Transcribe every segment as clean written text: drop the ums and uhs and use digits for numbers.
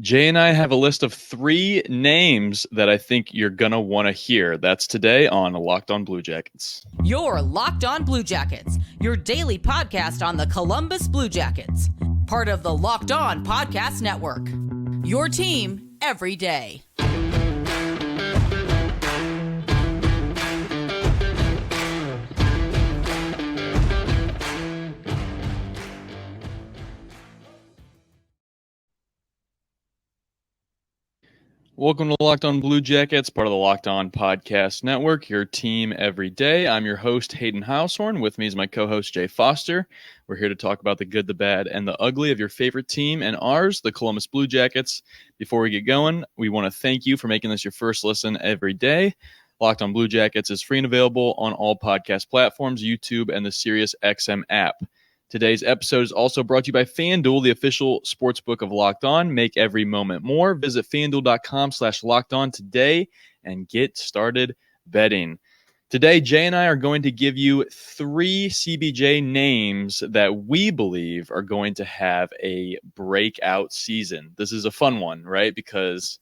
Jay and I have a list of 3 names that I think you're going to want to hear. That's today on Locked On Blue Jackets. You're Locked On Blue Jackets, your daily podcast on the Columbus Blue Jackets, part of the Locked On Podcast Network. Your team every day. Welcome to Locked On Blue Jackets, part of the Locked On Podcast Network, your team every day. I'm your host, Hayden Househorn. With me is my co-host, Jay Foster. We're here to talk about the good, the bad, and the ugly of your favorite team and ours, the Columbus Blue Jackets. Before we get going, we want to thank you for making this your first listen every day. Locked On Blue Jackets is free and available on all podcast platforms, YouTube, and the SiriusXM app. Today's episode is also brought to you by FanDuel, the official sportsbook of Locked On. Make every moment more. Visit FanDuel.com/LockedOn today and get started betting. Today, Jay and I are going to give you 3 CBJ names that we believe are going to have a breakout season. This is a fun one, right? Because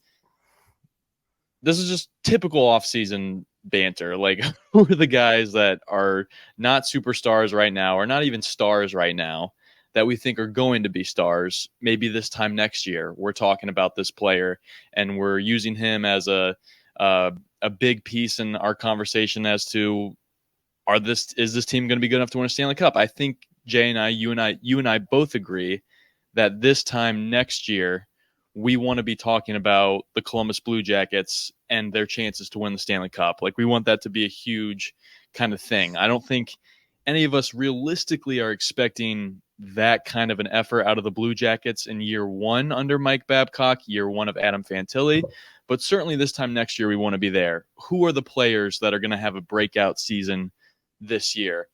this is just typical offseason banter. Like, who are the guys that are not superstars right now, or not even stars right now, that we think are going to be stars maybe this time next year? We're talking about this player, and we're using him as a big piece in our conversation as to is this team going to be good enough to win a Stanley Cup? I think Jay and I, you and I both agree that this time next year, we want to be talking about the Columbus Blue Jackets and their chances to win the Stanley Cup. Like, we want that to be a huge kind of thing. I don't think any of us realistically are expecting that kind of an effort out of the Blue Jackets in year one under Mike Babcock, year one of Adam Fantilli. But certainly this time next year, we want to be there. Who are the players that are going to have a breakout season this year?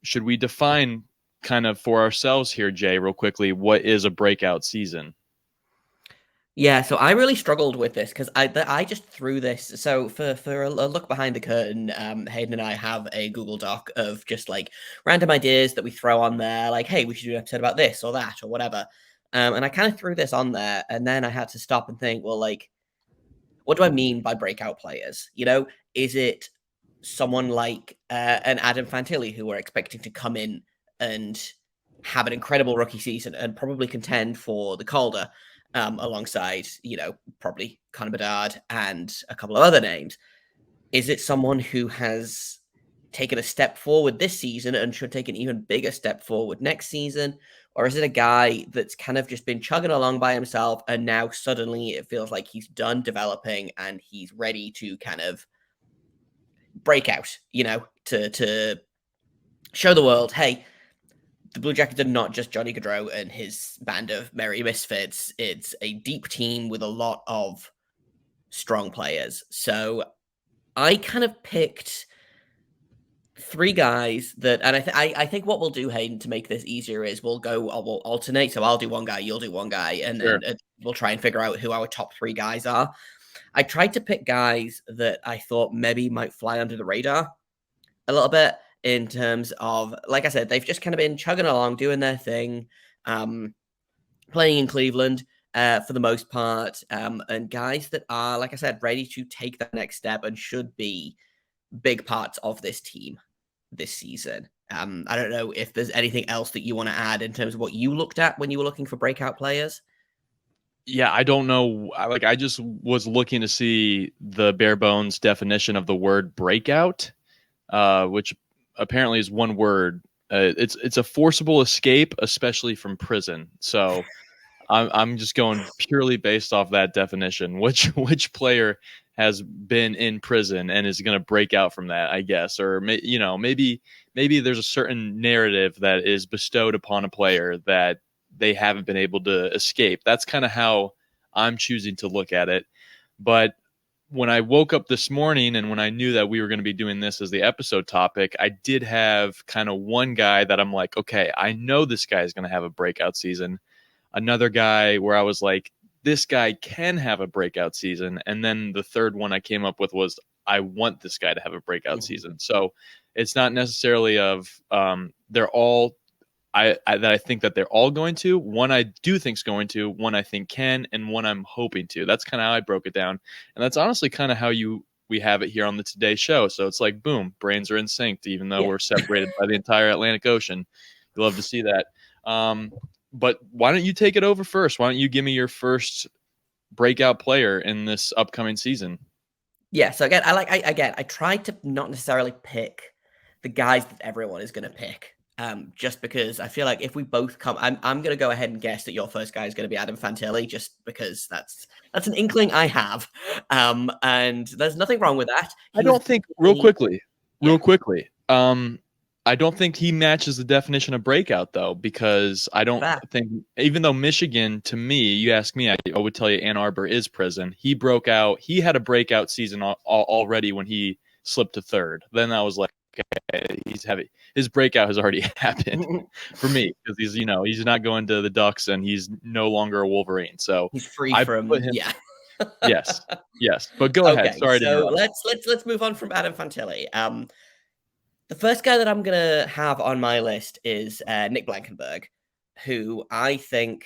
Should we define kind of for ourselves here, Jay, real quickly, what is a breakout season? Yeah, so I really struggled with this because I just threw this. So for a look behind the curtain, Hayden and I have a Google Doc of just like random ideas that we throw on there, like, hey, we should do an episode about this or that or whatever. And I kind of threw this on there, and then I had to stop and think, well, like, what do I mean by breakout players? You know, is it someone like an Adam Fantilli who we're expecting to come in and have an incredible rookie season and probably contend for the Calder? Alongside, probably Connor Bedard and a couple of other names? Is it someone who has taken a step forward this season and should take an even bigger step forward next season? Or is it a guy that's kind of just been chugging along by himself and now suddenly it feels like he's done developing and he's ready to kind of break out, to show the world, hey, the Blue Jackets are not just Johnny Gaudreau and his band of merry misfits. It's a deep team with a lot of strong players. So I kind of picked 3 guys that, and I think what we'll do, Hayden, to make this easier is we'll alternate. So I'll do one guy, you'll do one guy, and Sure. then we'll try and figure out who our top 3 guys are. I tried to pick guys that I thought maybe might fly under the radar a little bit, in terms of, like I said, they've just kind of been chugging along, doing their thing, playing in Cleveland for the most part, and guys that are, like I said, ready to take that next step and should be big parts of this team this season. I don't know if there's anything else that you want to add in terms of what you looked at when you were looking for breakout players. Yeah, I don't know. I just was looking to see the bare bones definition of the word breakout, which apparently is one word. It's a forcible escape, especially from prison. So I'm just going purely based off that definition. Which player has been in prison and is going to break out from that, I guess, or maybe there's a certain narrative that is bestowed upon a player that they haven't been able to escape. That's kind of how I'm choosing to look at it. But when I woke up this morning and when I knew that we were going to be doing this as the episode topic, I did have kind of one guy that I'm like, okay, I know this guy is going to have a breakout season. Another guy where I was like, this guy can have a breakout season. And then the third one I came up with was, I want this guy to have a breakout season. So it's not necessarily of they're all that I think that they're all going to. One I do think is going to, one I think can, and one I'm hoping to. That's kind of how I broke it down, and that's honestly kind of how we have it here on the Today Show. So it's like, boom, brains are in sync, even though we're separated by the entire Atlantic Ocean. You love to see that. But why don't you take it over first? Why don't you give me your first breakout player in this upcoming season? Yeah, so again, I tried to not necessarily pick the guys that everyone is going to pick, just because I feel like if we both come, I'm going to go ahead and guess that your first guy is going to be Adam Fantilli, just because that's an inkling I have, and there's nothing wrong with that. I don't think real quickly. I don't think he matches the definition of breakout, though, because I don't think, even though Michigan, to me, you ask me, I would tell you Ann Arbor is prison. He broke out. He had a breakout season already when he slipped to third. Then I was like, okay, he's heavy. His breakout has already happened for me because he's not going to the Ducks and he's no longer a Wolverine. So he's free from him. Yeah. yes. But go ahead. Sorry to interrupt. Let's move on from Adam Fantilli. The first guy that I'm going to have on my list is Nick Blankenburg, who I think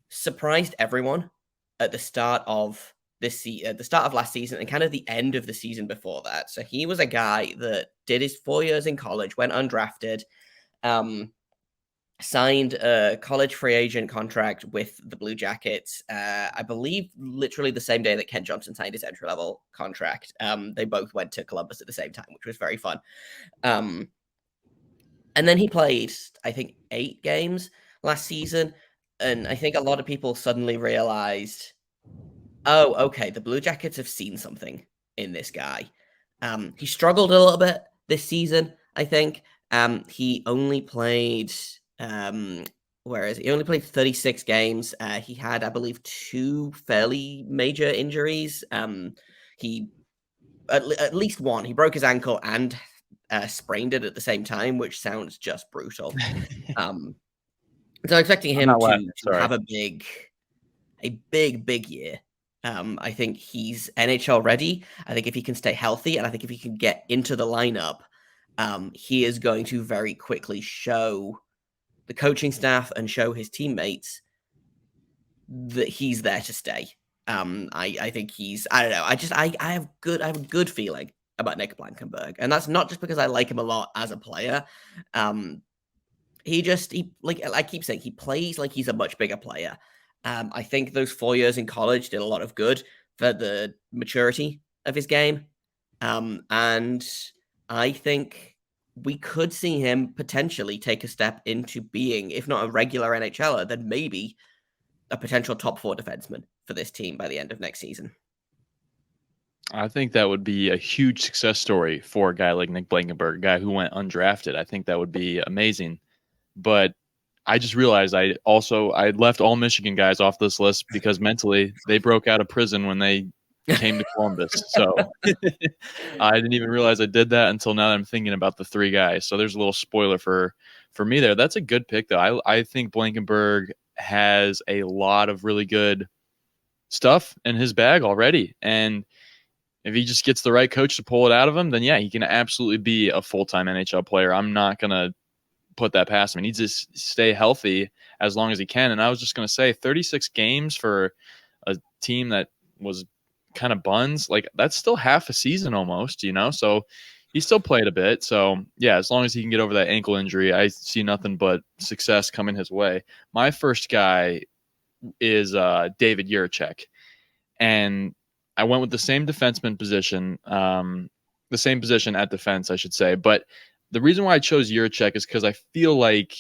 surprised everyone at the start of last season and kind of the end of the season before that. So he was a guy that did his 4 years in college, went undrafted, signed a college free agent contract with the Blue Jackets, I believe literally the same day that Kent Johnson signed his entry-level contract. They both went to Columbus at the same time, which was very fun. And then he played, I think, 8 games last season, and I think a lot of people suddenly realized, oh, okay, the Blue Jackets have seen something in this guy. He struggled a little bit this season, I think. He only played... he only played 36 games. He had, I believe, 2 fairly major injuries. He at least one. He broke his ankle and sprained it at the same time, which sounds just brutal. So I'm expecting him to have a big year. I think he's NHL ready. I think if he can stay healthy, and I think if he can get into the lineup, he is going to very quickly show the coaching staff and show his teammates that he's there to stay. I think I don't know. I have a good feeling about Nick Blankenburg, and that's not just because I like him a lot as a player. I keep saying, he plays like he's a much bigger player. I think those 4 years in college did a lot of good for the maturity of his game. And I think we could see him potentially take a step into being, if not a regular NHLer, then maybe a potential top 4 defenseman for this team by the end of next season. I think that would be a huge success story for a guy like Nick Blankenburg, a guy who went undrafted. I think that would be amazing. But I just realized I left all Michigan guys off this list because mentally they broke out of prison when they came to Columbus. So I didn't even realize I did that until now that I'm thinking about the 3 guys. So there's a little spoiler for me there. That's a good pick, though. I think Blankenburg has a lot of really good stuff in his bag already. And if he just gets the right coach to pull it out of him, then yeah, he can absolutely be a full-time NHL player. I'm not going to put that past him. He needs to stay healthy as long as he can. And I was just going to say 36 games for a team that was kind of buns, like that's still half a season almost, so he still played a bit. So yeah, as long as he can get over that ankle injury, I see nothing but success coming his way. My first guy is David Jiricek, and I went with the same defenseman position, the same position at defense, I should say. But the reason why I chose Jiricek is because I feel like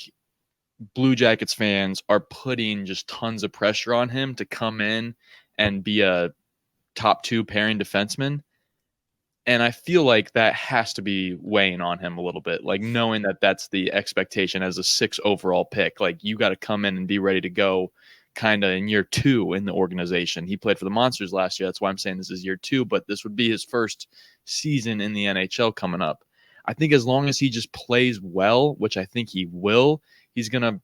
Blue Jackets fans are putting just tons of pressure on him to come in and be a top 2 pairing defenseman. And I feel like that has to be weighing on him a little bit, like knowing that that's the expectation as a 6 overall pick. Like you got to come in and be ready to go kind of in year 2 in the organization. He played for the Monsters last year. That's why I'm saying this is year 2, but this would be his first season in the NHL coming up. I think as long as he just plays well, which I think he will, he's going to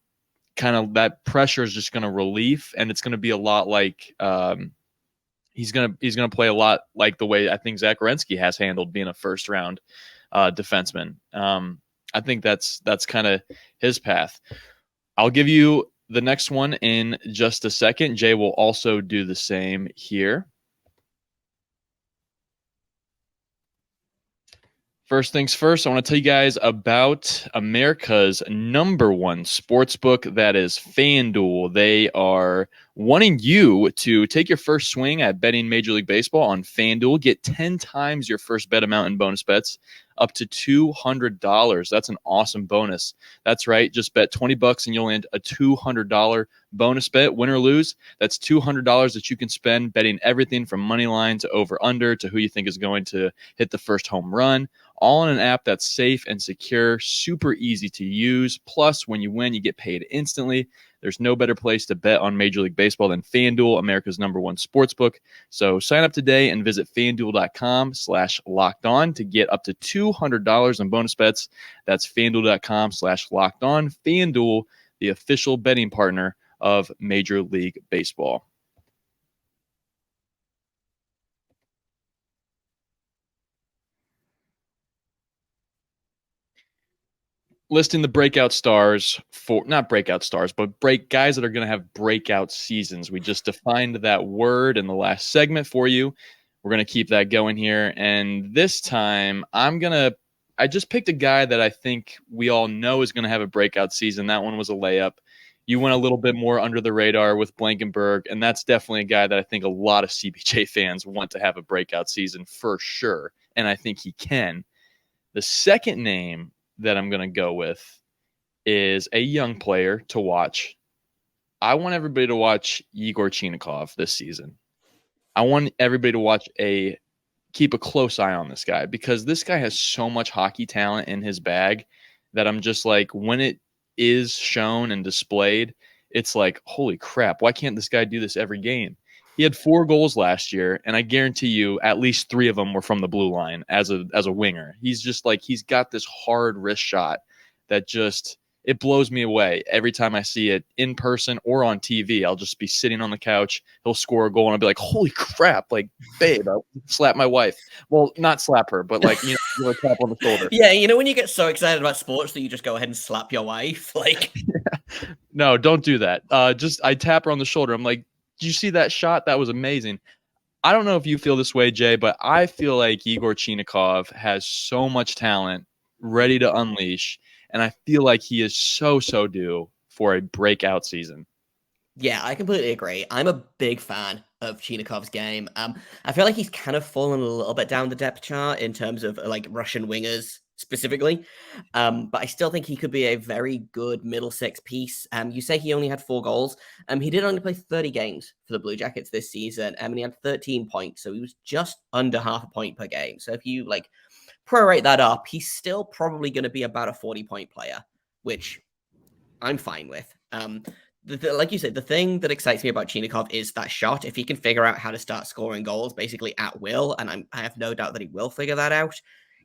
kind of, that pressure is just going to relieve, and it's going to be a lot like, he's gonna play a lot like the way I think Zach Werenski has handled being a first round defenseman. I think that's kind of his path. I'll give you the next one in just a second. Jay will also do the same here. First things first, I want to tell you guys about America's #1 sportsbook, that is FanDuel. They are wanting you to take your first swing at betting Major League Baseball on FanDuel. Get 10 times your first bet amount in bonus bets, up to $200. That's an awesome bonus. That's right. Just bet $20 and you'll land a $200 bonus bet. Win or lose, that's $200 that you can spend betting everything from money line to over under to who you think is going to hit the first home run, all in an app that's safe and secure, super easy to use. Plus, when you win, you get paid instantly. There's no better place to bet on Major League Baseball than FanDuel, America's #1 sportsbook. So sign up today and visit FanDuel.com/lockedon to get up to $200 in bonus bets. That's FanDuel.com/lockedon. FanDuel, the official betting partner of Major League Baseball. Listing the breakout stars for, not breakout stars, but guys that are going to have breakout seasons. We just defined that word in the last segment for you. We're going to keep that going here. And this time I just picked a guy that I think we all know is going to have a breakout season. That one was a layup. You went a little bit more under the radar with Blankenberg, and that's definitely a guy that I think a lot of CBJ fans want to have a breakout season for sure. And I think he can. The second name that I'm going to go with is a young player to watch. I want everybody to watch Igor Chinikov this season. I want everybody to keep a close eye on this guy, because this guy has so much hockey talent in his bag that I'm just like, when it is shown and displayed, it's like, holy crap, why can't this guy do this every game? He had 4 goals last year, and I guarantee you at least 3 of them were from the blue line as a winger. He's just like, he's got this hard wrist shot that just, it blows me away every time I see it in person or on TV. I'll just be sitting on the couch, he'll score a goal, and I'll be like, holy crap, like, babe, I'll slap my wife. Well, not slap her, but like, give her a tap on the shoulder. Yeah, when you get so excited about sports that you just go ahead and slap your wife, like. No, don't do that. I tap her on the shoulder. I'm like, did you see that shot? That was amazing. I don't know if you feel this way, Jay, but I feel like Igor Chinikov has so much talent ready to unleash, and I feel like he is so due for a breakout season. Yeah, I completely agree. I'm a big fan of Chinikov's game. I feel like he's kind of fallen a little bit down the depth chart in terms of like Russian wingers specifically. But I still think he could be a very good middle six piece. You say he only had 4 goals. He did only play 30 games for the Blue Jackets this season, and he had 13 points, so he was just under half a point per game. So if you like prorate that up, he's still probably going to be about a 40-point player, which I'm fine with. Like you said, the thing that excites me about Chinikov is that shot. If he can figure out how to start scoring goals basically at will, and I have no doubt that he will figure that out,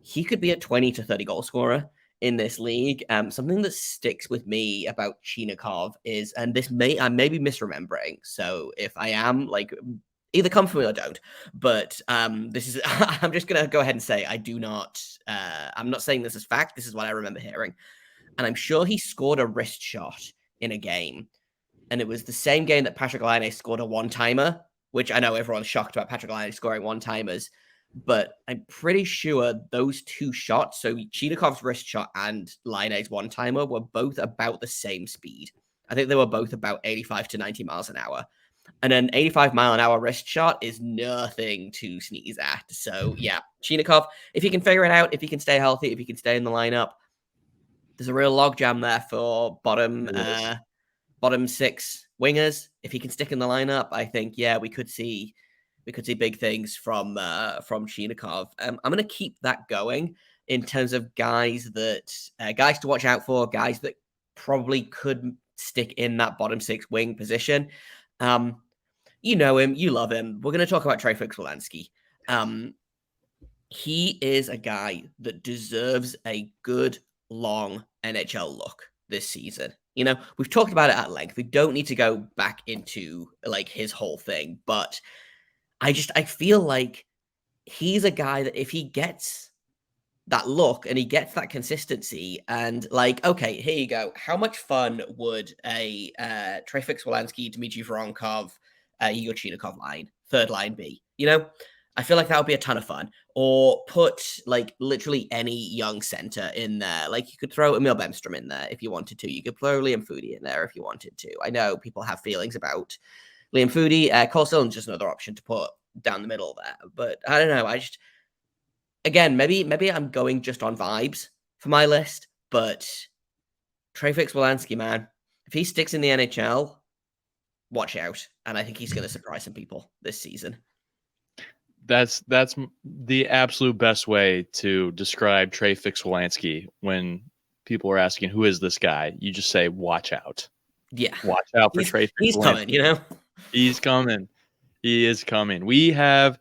he could be a 20 to 30 goal scorer in this league. Something that sticks with me about Chinikov is, and I may be misremembering, so if I am, like, either come for me or don't, but this is, I'm just going to go ahead and say I do not, I'm not saying this is fact, this is what I remember hearing, and I'm sure he scored a wrist shot in a game, and it was the same game that Patrick Laine scored a one-timer, which I know everyone's shocked about Patrick Laine scoring one-timers, but I'm pretty sure those 2 shots, so Chinikov's wrist shot and Laine's one-timer, were both about the same speed. I think they were both about 85 to 90 miles an hour. And an 85-mile-an-hour wrist shot is nothing to sneeze at. So, yeah, Chinikov, if he can figure it out, if he can stay healthy, if he can stay in the lineup, there's a real logjam there for bottom 6 wingers. If he can stick in the lineup, I think, yeah, we could see big things from Chinikov. I'm going to keep that going in terms of guys to watch out for, guys that probably could stick in that bottom 6 wing position. You know him, you love him. We're going to talk about Trey Fix-Wolanski. He is a guy that deserves a good, long NHL look this season. We've talked about it at length. We don't need to go back into like his whole thing, but I feel like he's a guy that if he gets that look and he gets that consistency. And like, okay, here you go. How much fun would a Trefix Wolanski, Dmitry Voronkov, Igor Chinakov line, third line be? You know, I feel like that would be a ton of fun. Or put like literally any young center in there. Like you could throw Emil Bemstrom in there if you wanted to. You could throw Liam Foodie in there if you wanted to. I know people have feelings about Liam Foodie. Cole Sillon's just another option to put down the middle there. But I don't know. Again, maybe I'm going just on vibes for my list, but Trefix Wolanski, man, if he sticks in the NHL, watch out. And I think he's going to surprise some people this season. That's the absolute best way to describe Trefix Wolanski. When people are asking, who is this guy? You just say, watch out. Yeah. Watch out for Trefix Wolanski. He's coming, you know? He's coming. He is coming. We have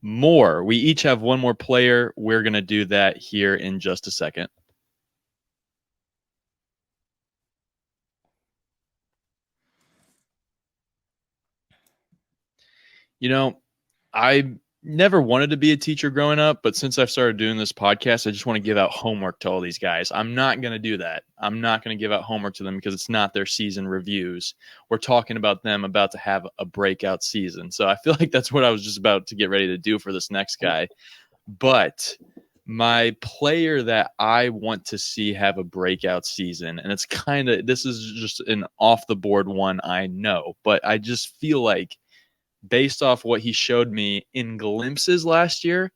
more. We each have one more player. We're going to do that here in just a second. You know, I never wanted to be a teacher growing up, but since I've started doing this podcast, I just want to give out homework to all these guys. I'm not going to do that. I'm not going to give out homework to them because it's not their season reviews. We're talking about them about to have a breakout season. So I feel like that's what I was just about to get ready to do for this next guy. But my player that I want to see have a breakout season, and it's this is just an off the board one, I know, but I just feel like based off what he showed me in glimpses last year,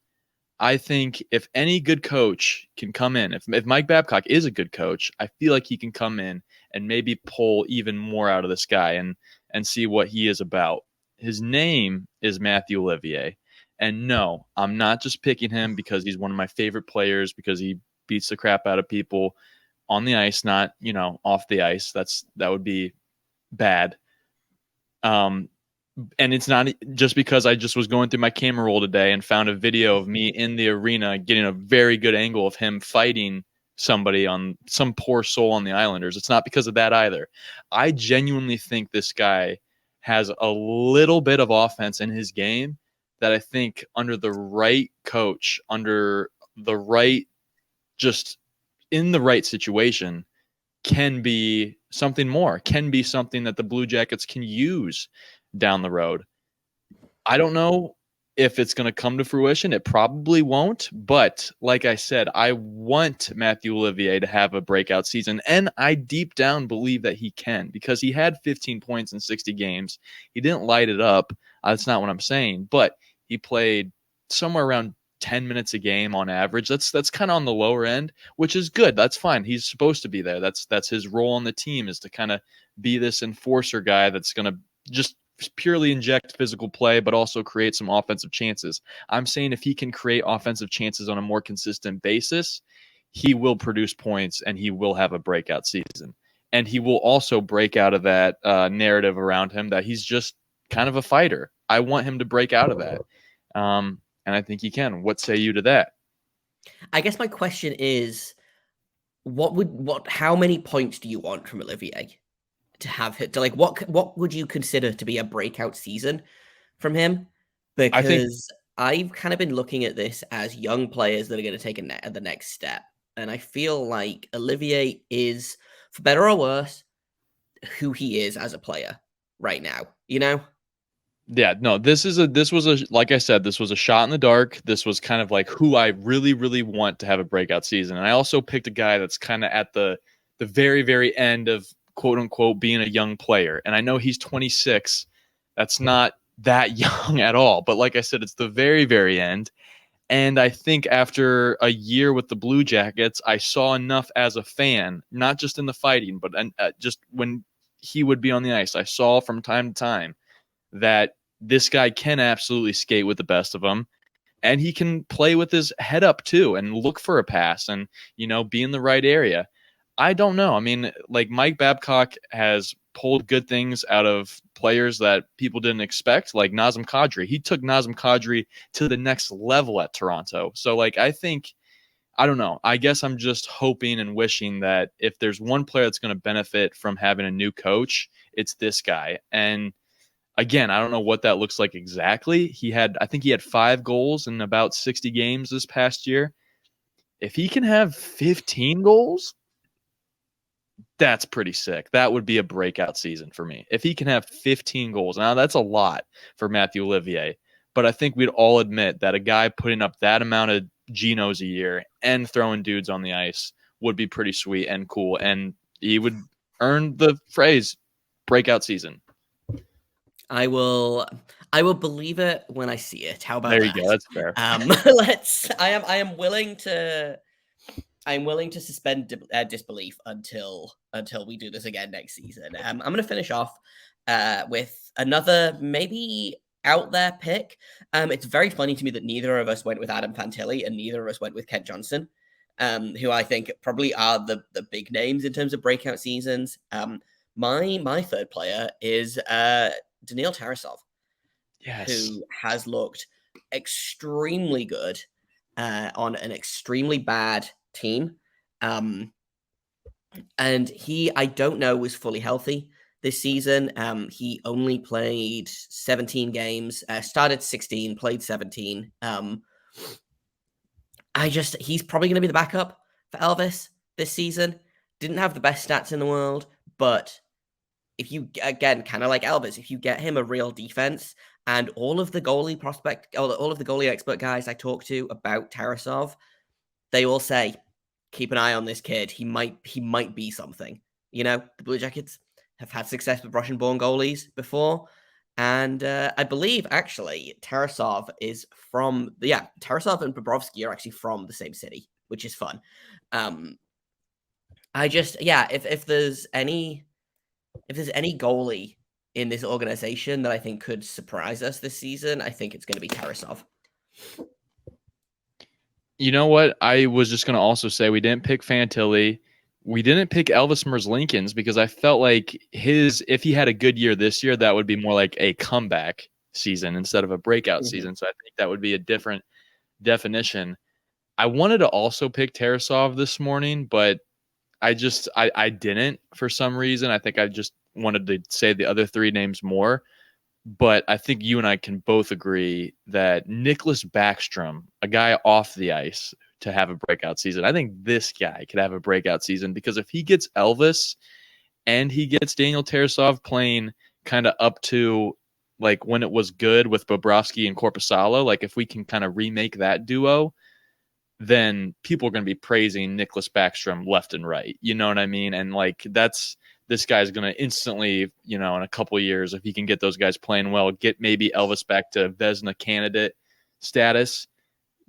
I think if any good coach can come in, if Mike Babcock is a good coach, I feel like he can come in and maybe pull even more out of this guy and see what he is about. His name is Matthew Olivier. And no, I'm not just picking him because he's one of my favorite players, because he beats the crap out of people on the ice, not, off the ice. That would be bad. And it's not just because I just was going through my camera roll today and found a video of me in the arena getting a very good angle of him fighting somebody, on some poor soul on the Islanders. It's not because of that either. I genuinely think this guy has a little bit of offense in his game that I think under the right coach, under the right, just in the right situation, can be something more, can be something that the Blue Jackets can use down the road. I don't know if it's going to come to fruition. It probably won't. But like I said, I want Matthew Olivier to have a breakout season. And I deep down believe that he can, because he had 15 points in 60 games. He didn't light it up. That's not what I'm saying. But he played somewhere around 10 minutes a game on average. That's kind of on the lower end, which is good. That's fine. He's supposed to be there. That's his role on the team, is to kind of be this enforcer guy that's going to just purely inject physical play, but also create some offensive chances. I'm saying if he can create offensive chances on a more consistent basis, he will produce points and he will have a breakout season. And he will also break out of that narrative around him that he's just kind of a fighter. I want him to break out of that. And I think he can. What say you to that? I guess my question is, how many points do you want from Olivier to have hit? To like, what would you consider to be a breakout season from him? Because I've kind of been looking at this as young players that are going to take the next step. And I feel like Olivier is, for better or worse, who he is as a player right now, Yeah, no, like I said, this was a shot in the dark. This was kind of like who I really, really want to have a breakout season. And I also picked a guy that's kind of at the very, very end of, quote unquote, being a young player. And I know he's 26. That's not that young at all. But like I said, it's the very, very end. And I think after a year with the Blue Jackets, I saw enough as a fan, not just in the fighting, but just when he would be on the ice. I saw from time to time that this guy can absolutely skate with the best of them. And he can play with his head up too and look for a pass and, be in the right area. I don't know. I mean, like, Mike Babcock has pulled good things out of players that people didn't expect, like Nazem Kadri. He took Nazem Kadri to the next level at Toronto. So, like, I don't know. I guess I'm just hoping and wishing that if there's one player that's going to benefit from having a new coach, it's this guy. And again, I don't know what that looks like exactly. I think he had 5 goals in about 60 games this past year. If he can have 15 goals, that's pretty sick. That would be a breakout season for me. If he can have 15 goals, now that's a lot for Matthew Olivier, but I think we'd all admit that a guy putting up that amount of Genos a year and throwing dudes on the ice would be pretty sweet and cool, and he would earn the phrase breakout season. I will believe it when I see it. How about There you that? go. That's fair. I am willing to suspend disbelief until we do this again next season. I'm going to finish off with another maybe out there pick. It's very funny to me that neither of us went with Adam Fantilli and neither of us went with Kent Johnson, who I think probably are the big names in terms of breakout seasons. My third player is Daniil Tarasov, who has looked extremely good on an extremely bad team. And he, I don't know, was fully healthy this season. He only played 17 games, started 16, played 17. He's probably going to be the backup for Elvis this season. Didn't have the best stats in the world, but if you, again, kind of like Elvis, if you get him a real defense, and all of the goalie expert guys I talk to about Tarasov, they all say, keep an eye on this kid. He might be something. You know, the Blue Jackets have had success with Russian-born goalies before, and I believe actually Tarasov and Bobrovsky are actually from the same city, which is fun. If there's any goalie in this organization that I think could surprise us this season, I think it's going to be Tarasov. You know what? I was just going to also say we didn't pick Fantilli. We didn't pick Elvis Merzlikins because I felt like if he had a good year this year, that would be more like a comeback season instead of a breakout season. So I think that would be a different definition. I wanted to also pick Tarasov this morning, but I didn't for some reason. I think I just wanted to say the other three names more. But I think you and I can both agree that Nicholas Backstrom, a guy off the ice, to have a breakout season. I think this guy could have a breakout season because if he gets Elvis and he gets Daniil Tarasov playing kind of up to like when it was good with Bobrovsky and Korpisalo, like if we can kind of remake that duo, then people are going to be praising Nicholas Backstrom left and right. You know what I mean? And like this guy's going to instantly, in a couple of years, if he can get those guys playing well, get maybe Elvis back to Vezina candidate status,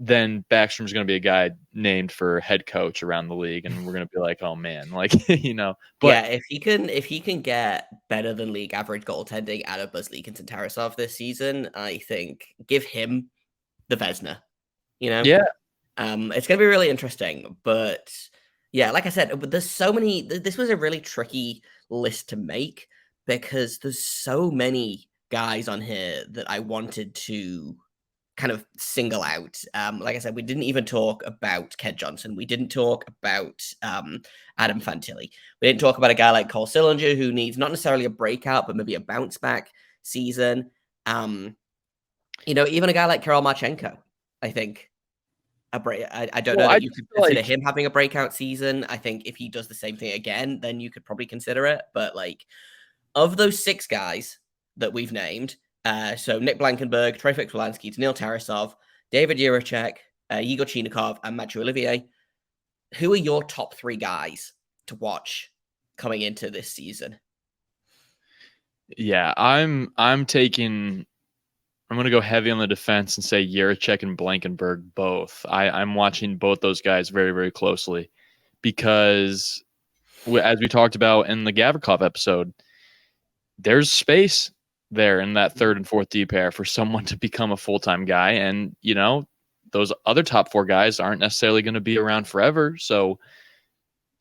then Backstrom's going to be a guy named for head coach around the league. And we're going to be like, oh man, like, But yeah, if he can get better than league average goaltending out of Merzlikins and Tarasov this season, I think give him the Vezina, Yeah. It's going to be really interesting, but yeah, like I said, there's so many. This was a really tricky list to make because there's so many guys on here that I wanted to kind of single out. Like I said, we didn't even talk about Kent Johnson. We didn't talk about Adam Fantilli. We didn't talk about a guy like Cole Sillinger who needs not necessarily a breakout, but maybe a bounce back season. Even a guy like Kirill Marchenko, I think. I don't know that you could consider him having a breakout season. I think if he does the same thing again, then you could probably consider it. But like, of those six guys that we've named, so Nick Blankenburg, Trey Fix-Wolansky, Daniil Tarasov, David Jiricek, Igor Chinikov, and Mathieu Olivier, who are your top three guys to watch coming into this season? Yeah, I'm going to go heavy on the defense and say Jiricek and Blankenburg both. I'm watching both those guys very, very closely because, as we talked about in the Gavrikov episode, there's space there in that third and fourth D pair for someone to become a full-time guy. And, those other top four guys aren't necessarily going to be around forever. So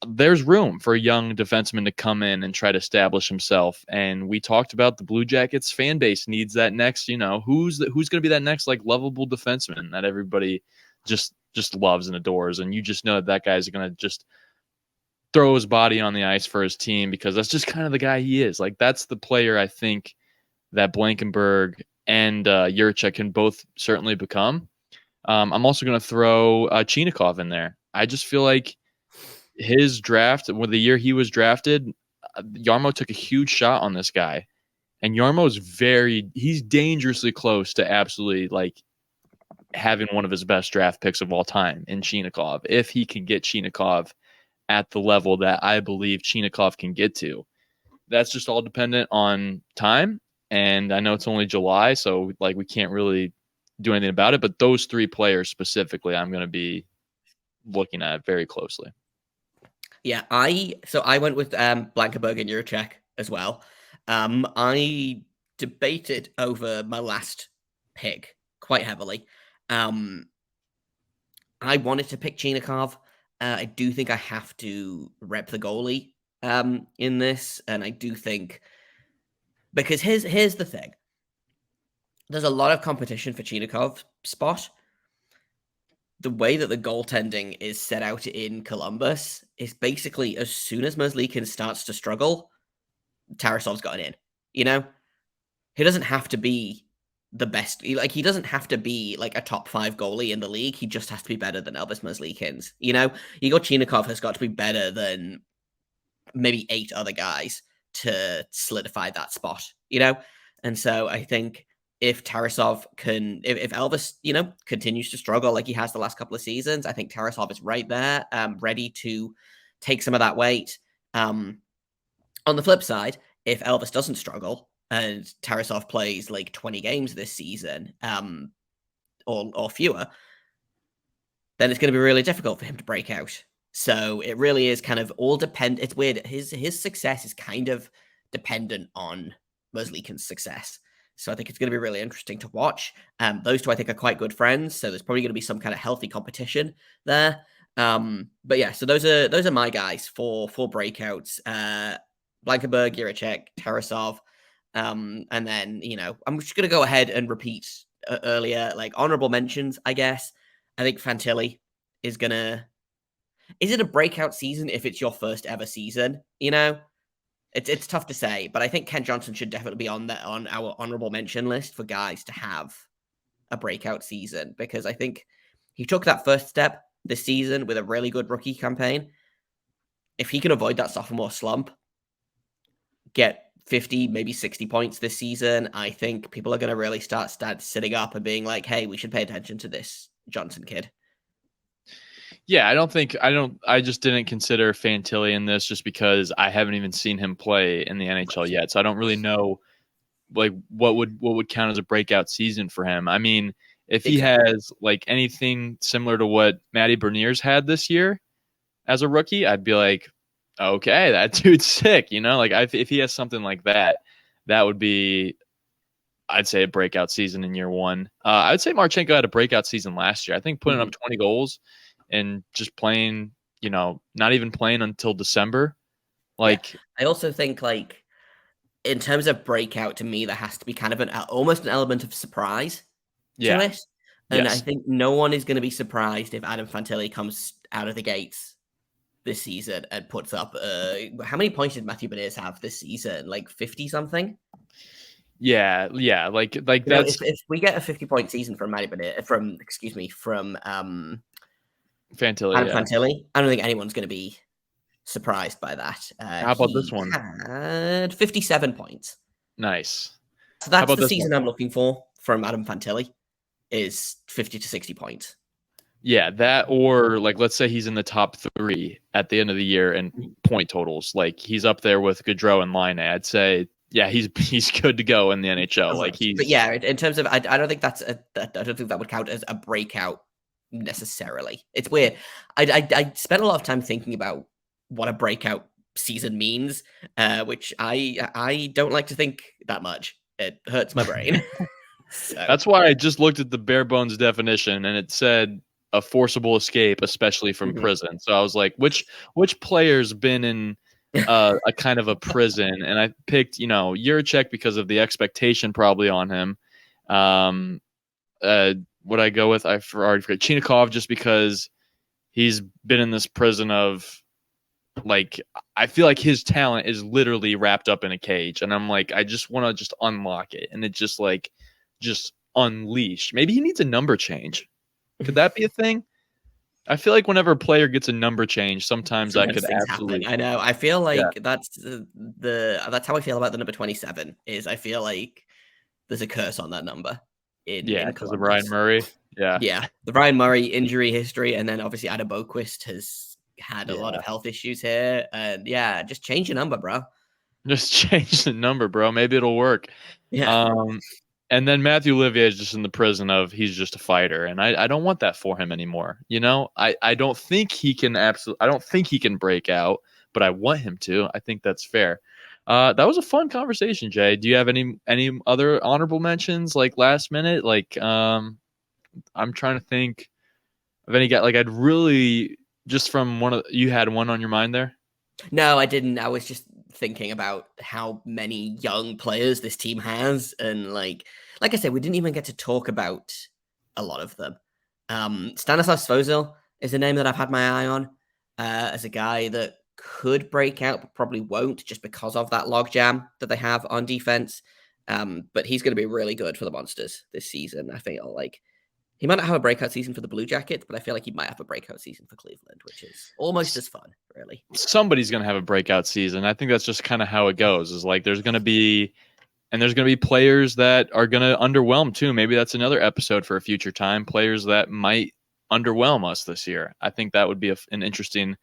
there's room for a young defenseman to come in and try to establish himself. And we talked about the Blue Jackets fan base needs that next, who's going to be that next like lovable defenseman that everybody just loves and adores. And you just know that guy's going to just throw his body on the ice for his team because that's just kind of the guy he is. Like that's the player I think that Blankenburg and Jiricek can both certainly become. I'm also going to throw Chinikov in there. I just feel like his draft, when the year he was drafted, Yarmo took a huge shot on this guy. And Yarmo's he's dangerously close to absolutely like having one of his best draft picks of all time in Chinikov, if he can get Chinikov at the level that I believe Chinikov can get to. That's just all dependent on time. And I know it's only July, so like we can't really do anything about it. But those three players specifically, I'm going to be looking at very closely. Yeah, I went with Blankenberg and Juracek as well. I debated over my last pick quite heavily. I wanted to pick Chinikov. I do think I have to rep the goalie in this, and I do think because here's the thing: there's a lot of competition for Chinikov's spot. The way that the goaltending is set out in Columbus is basically as soon as Merzlikins starts to struggle, Tarasov's got it in. You know, he doesn't have to be the best. He doesn't have to be like a top 5 goalie in the league. He just has to be better than Elvis Merzlikins. You know, Igor Chinikov has got to be better than maybe 8 other guys to solidify that spot. You know, and so I think if Tarasov can, if Elvis, continues to struggle like he has the last couple of seasons, I think Tarasov is right there, ready to take some of that weight. On the flip side, if Elvis doesn't struggle and Tarasov plays like 20 games this season, or fewer, then it's going to be really difficult for him to break out. So it really is kind of all depend. It's weird. His success is kind of dependent on Merzlikins' success. So I think it's going to be really interesting to watch. Those two, I think, are quite good friends. So there's probably going to be some kind of healthy competition there. But yeah, so those are my guys for breakouts. Blankenberg, Jiricek, Tarasov. And then, I'm just going to go ahead and repeat earlier, like honorable mentions, I guess. I think Fantilli is going to... Is it a breakout season if it's your first ever season? It's tough to say, but I think Kent Johnson should definitely be on our honorable mention list for guys to have a breakout season, because I think he took that first step this season with a really good rookie campaign. If he can avoid that sophomore slump, get 50, maybe 60 points this season, I think people are going to really start sitting up and being like, hey, we should pay attention to this Johnson kid. Yeah, I just didn't consider Fantilli in this just because I haven't even seen him play in the NHL yet. So I don't really know like what would count as a breakout season for him. I mean, if he has like anything similar to what Matty Bernier's had this year as a rookie, I'd be like, okay, that dude's sick. Like if he has something like that, that would be, I'd say, a breakout season in year one. I would say Marchenko had a breakout season last year. I think putting up 20 goals and just playing, not even playing until December. Like, yeah. I also think like in terms of breakout, to me, there has to be kind of almost an element of surprise to it. And yes. I think no one is going to be surprised if Adam Fantilli comes out of the gates this season and puts up how many points did Matthew Beniers have this season? Like 50 something? Yeah. Like that's if we get a 50-point season from Matty Beniers, from Fantilli, Adam Fantilli, I don't think anyone's going to be surprised by that. How about this one? Had 57 points. Nice. So that's the season I'm looking for from Adam Fantilli, is 50 to 60 points. Yeah, that, or like let's say he's in the top 3 at the end of the year in point totals. Like he's up there with Gaudreau and Line. I'd say, yeah, he's good to go in the NHL. Like but yeah, in terms of, I don't think I don't think that would count as a breakout necessarily. It's weird. I spent a lot of time thinking about what a breakout season means, which I don't like to think that much. It hurts my brain. So. That's why I just looked at the bare bones definition, and it said a forcible escape, especially from prison. So I was like, which player's been in a kind of a prison? And I picked, Jiricek because of the expectation probably on him. What I go with, I already forget, Chinikov, just because he's been in this prison of, like, I feel like his talent is literally wrapped up in a cage, and I'm like, I just want to just unlock it, and it just unleash. Maybe he needs a number change. Could that be a thing? I feel like whenever a player gets a number change, sometimes that Sometimes could things happen. absolutely. I know. I feel Yeah. like that's how I feel about the number 27. Is I feel like there's a curse on that number Yeah, in because of Ryan Columbus. Murray. Yeah. Yeah, the Ryan Murray injury history, and then obviously Adam Boquist has had a lot Yeah. of health issues here, and yeah, just change your number, bro. Just change the number, bro. Maybe it'll work. Yeah, Um, and then Matthew Olivier is just in the prison of he's just a fighter, and I don't want that for him anymore. You know, I don't think he can I don't think he can break out, but I want him to. I think that's fair. That was a fun conversation, Jay. Do you have any other honorable mentions like last minute? Like, I'm trying to think of any guy. Like, I'd really just from one of you had one on your mind there. no, I didn't. I was just thinking about how many young players this team has, and like I said, we didn't even get to talk about a lot of them. Stanislav Svozil is a name that I've had my eye on as a guy that could break out, but probably won't, just because of that logjam that they have on defense. But he's going to be really good for the Monsters this season. I feel like he might not have a breakout season for the Blue Jackets, but I feel like he might have a breakout season for Cleveland, which is almost as fun, really. Somebody's going to have a breakout season. I think that's just kind of how it goes. Is like there's going to be players that are going to underwhelm too. Maybe that's another episode for a future time. Players that might underwhelm us this year. I think that would be an interesting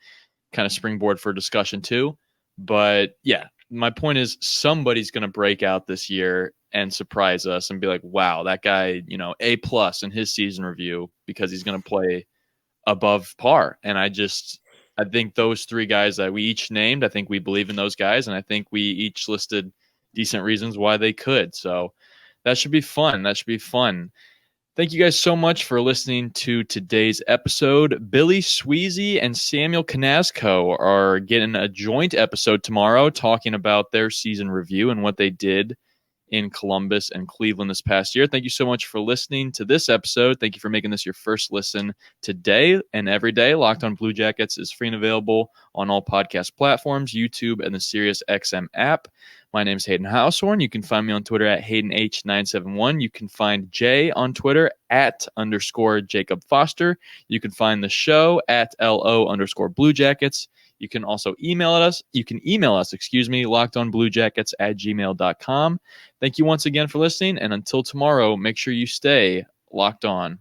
kind of springboard for discussion too. But yeah, my point is somebody's going to break out this year and surprise us and be like, wow, that guy, A plus in his season review because he's going to play above par. And I think those three guys that we each named, I think we believe in those guys. And I think we each listed decent reasons why they could. So that should be fun. That should be fun. Thank you guys so much for listening to today's episode. Billy Sweezy and Samuel Canasco are getting a joint episode tomorrow talking about their season review and what they did in Columbus and Cleveland this past year. Thank you so much for listening to this episode. Thank you for making this your first listen today and every day. Locked on Blue Jackets is free and available on all podcast platforms, YouTube, and the SiriusXM app. My name is Hayden Househorn. You can find me on Twitter at HaydenH971. You can find Jay on Twitter at _Jacob Foster. You can find the show at LO_Blue Jackets. You can also email us. lockedonbluejackets@gmail.com. Thank you once again for listening. And until tomorrow, make sure you stay locked on.